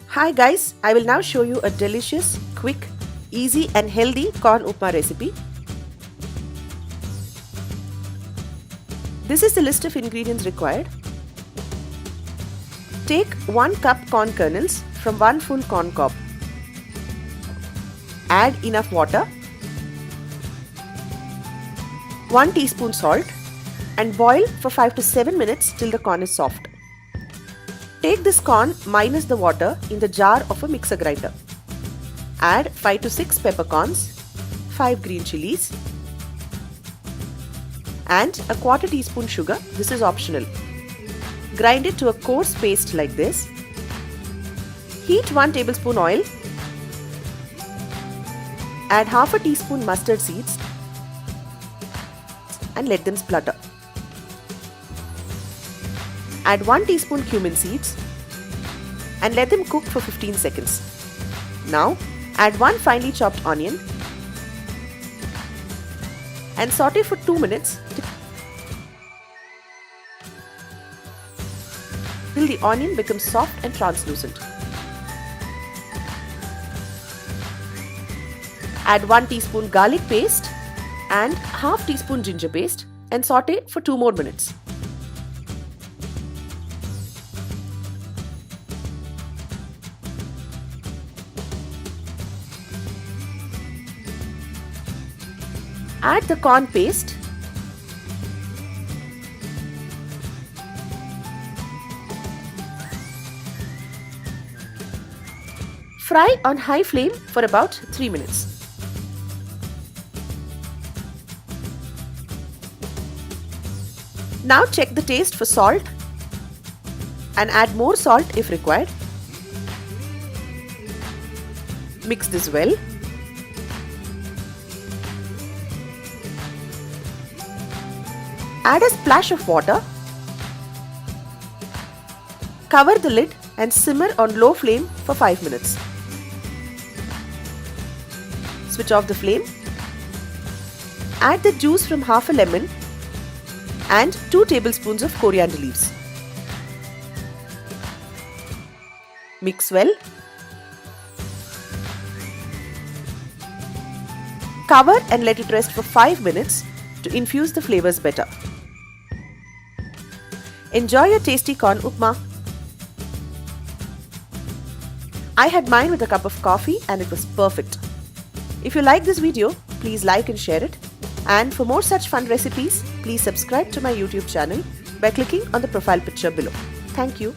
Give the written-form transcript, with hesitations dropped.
Hi guys, I will now show you a delicious, quick, easy and healthy corn upma recipe. This is the list of ingredients required. Take 1 cup corn kernels from 1 full corn cob. Add enough water, 1 teaspoon salt and boil for 5 to 7 minutes till the corn is soft. Take this corn minus the water in the jar of a mixer grinder. Add 5 to 6 peppercorns, 5 green chilies and a 1/4 teaspoon sugar. This is optional. Grind it to a coarse paste like this. Heat 1 tablespoon oil. Add half a teaspoon mustard seeds and let them splutter. Add 1 teaspoon cumin seeds and let them cook for 15 seconds. Now add 1 finely chopped onion and saute for 2 minutes till the onion becomes soft and translucent. Add 1 teaspoon garlic paste and half teaspoon ginger paste and saute for 2 more minutes. Add the corn paste . Fry on high flame for about 3 minutes. Now check the taste for salt and add more salt if required. Mix this well. Add a splash of water. Cover the lid and simmer on low flame for 5 minutes. Switch off the flame. Add the juice from half a lemon and 2 tablespoons of coriander leaves. Mix well. Cover and let it rest for 5 minutes to infuse the flavors better. Enjoy your tasty corn upma. I had mine with a cup of coffee and it was perfect. If you like this video, please like and share it. And for more such fun recipes, please subscribe to my YouTube channel by clicking on the profile picture below. Thank you.